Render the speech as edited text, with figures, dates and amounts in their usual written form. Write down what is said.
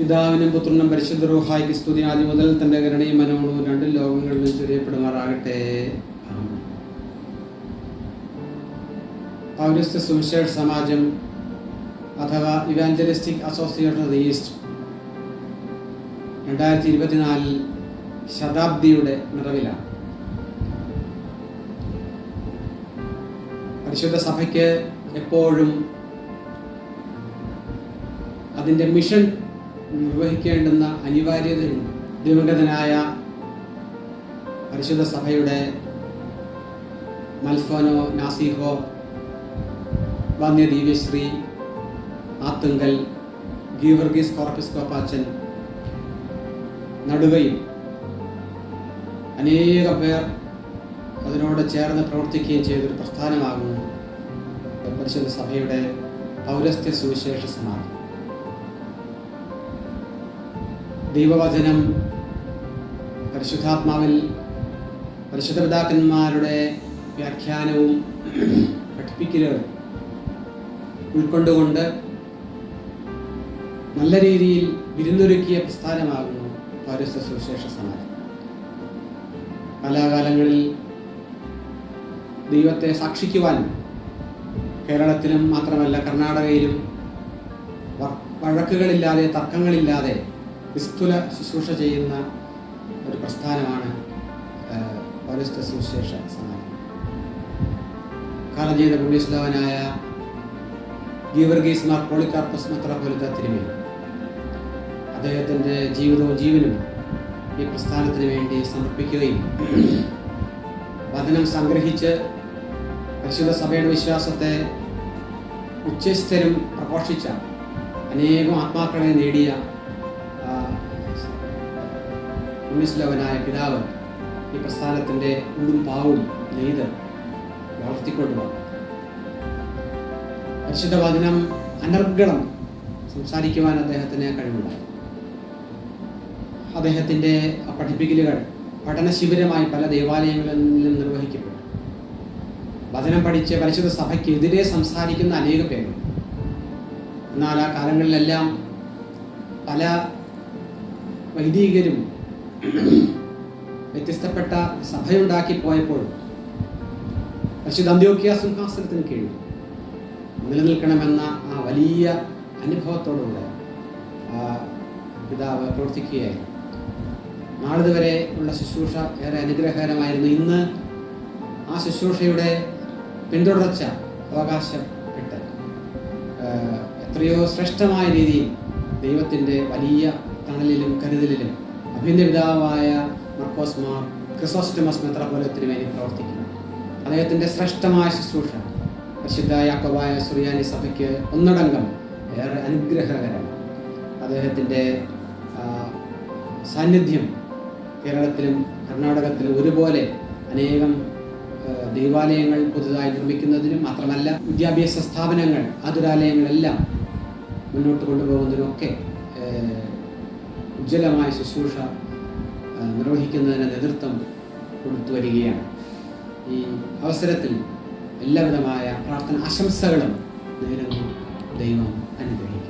പിതാവിനും പുത്രനും പരിശുദ്ധ റൂഹായ്ക്ക് സ്തുതി ആദ്യം മുതൽ തൻ്റെ കരുണയും മനോഹരവും രണ്ട് ലോകങ്ങളിലും ചൊരിയപ്പെടുമാറാകട്ടെ. പൗരസ്ത്യ സുവിശേഷ സമാജം അഥവാ evangelistic association of the east 2024 ശതാബ്ദിയുടെ നിറവിലാണ്. പരിശുദ്ധ സഭയ്ക്ക് എപ്പോഴും അതിൻ്റെ മിഷൻ നിർവഹിക്കേണ്ടുന്ന അനിവാര്യതയുണ്ട്. ദിവംഗതനായ പരിശുദ്ധ സഭയുടെ മൽഫോനോ നാസിഹോ വന്യ ദിവ്യശ്രീ ആത്തുങ്കൽ ഗീവർഗീസ് കോർപ്പിസ്കോപ്പാച്ചൻ നടുകയും അനേകം പേർ അതിനോട് ചേർന്ന് പ്രവർത്തിക്കുകയും ചെയ്തൊരു പ്രസ്ഥാനമാകുന്നു പരിശുദ്ധ സഭയുടെ പൗരസ്ത്യ സുവിശേഷ സമാജം. ദൈവവചനം പരിശുദ്ധാത്മാവിൽ പരിശുദ്ധ പിതാക്കന്മാരുടെ വ്യാഖ്യാനവും പഠിപ്പിക്കലും ഉൾക്കൊണ്ടുകൊണ്ട് നല്ല രീതിയിൽ വിരുന്നൊരുക്കിയ പ്രസ്ഥാനമാകുന്നു പൗരസ്ത്യ സുവിശേഷ സമാജം. കാലാകാലങ്ങളിൽ ദൈവത്തെ സാക്ഷിക്കുവാൻ കേരളത്തിലും മാത്രമല്ല കർണാടകയിലും വഴക്കുകളില്ലാതെ തർക്കങ്ങളില്ലാതെ നിസ്തുല ശുശ്രൂഷ ചെയ്യുന്ന ഒരു പ്രസ്ഥാനമാണ് പൗരസ്ത്യ സുവിശേഷ സമാജം. കാലം ചെയ്ത പുണ്യസ്ലോവനായ ഗീവർഗീസ് മാർ പോളികാർപ്പസ് മെത്രാപ്പോലീത്ത തിരുമേനി അദ്ദേഹത്തിൻ്റെ ജീവിതവും ജീവനും ഈ പ്രസ്ഥാനത്തിന് വേണ്ടി സമർപ്പിക്കുകയും വചനം സംഗ്രഹിച്ച് പരിശുദ്ധ സഭയുടെ വിശ്വാസത്തെ ഉച്ചസ്ഥരും പ്രഘോഷിച്ച അനേകം ആത്മാക്കളെ നേടിയ പുണ്യസ്ലോവനായ പിതാവ് ഈ പ്രസ്ഥാനത്തിൻ്റെ ഉള്ളും പാവും നെയ്ത് വളർത്തിക്കൊണ്ടുപോകും. പരിശുദ്ധ വചനം അനർഗളം സംസാരിക്കുവാൻ അദ്ദേഹത്തിന് കഴിവുണ്ടായി. അദ്ദേഹത്തിൻ്റെ പഠിപ്പിക്കലുകൾ പഠനശിബിരമായി പല ദേവാലയങ്ങളിലും നിർവഹിക്കപ്പെട്ടു. വചനം പഠിച്ച് പരിശുദ്ധ സഭയ്ക്കെതിരെ സംസാരിക്കുന്ന അനേകം പേരുണ്ട്. എന്നാൽ ആ കാലങ്ങളിലെല്ലാം പല വൈദികരും വ്യത്യസ്തപ്പെട്ട സഭയുണ്ടാക്കി പോയപ്പോൾ പരിശുദ്ധ അന്ത്യോക്യ സിംഹാസനത്തിന് കീഴിൽ നിലനിൽക്കണമെന്ന ആ വലിയ അനുഭവത്തോടുകൂടെ പിതാവ് പ്രവർത്തിക്കുകയായിരുന്നു. നാളിതുവരെ ഉള്ള ശുശ്രൂഷ ഏറെ അനുഗ്രഹകരമായിരുന്നു. ഇന്ന് ആ ശുശ്രൂഷയുടെ പിന്തുടർച്ച അവകാശപ്പെട്ട് എത്രയോ ശ്രേഷ്ഠമായ രീതിയിൽ ദൈവത്തിൻ്റെ വലിയ തണലിലും കരുതലിലും അഭിൻ്റെ പിതാവായ മർക്കോസ് മാർ ക്രിസോസ്റ്റമസ് മെത്രാപ്പോലീത്തന് വേണ്ടി പ്രവർത്തിക്കുന്നു. അദ്ദേഹത്തിൻ്റെ ശ്രേഷ്ഠമായ ശുശ്രൂഷ പരിശുദ്ധ യാക്കോബായ സുറിയാനി സഭയ്ക്ക് ഒന്നടങ്കം ഏറെ അനുഗ്രഹകരമാണ്. അദ്ദേഹത്തിൻ്റെ സാന്നിധ്യം കേരളത്തിലും കർണാടകത്തിലും ഒരുപോലെ അനേകം ദൈവാലയങ്ങൾ പുതുതായി നിർമ്മിക്കുന്നതിനും മാത്രമല്ല വിദ്യാഭ്യാസ സ്ഥാപനങ്ങൾ ആതുരാലയങ്ങളെല്ലാം മുന്നോട്ട് കൊണ്ടുപോകുന്നതിനൊക്കെ ഉജ്ജ്വലമായ ശുശ്രൂഷ നിർവഹിക്കുന്നതിന് നേതൃത്വം കൊടുത്തു വരികയാണ്. ഈ അവസരത്തിൽ എല്ലാവിധമായ പ്രാർത്ഥന ആശംസകളും നേരുന്നു. ദൈവം അനുഗ്രഹിക്കും.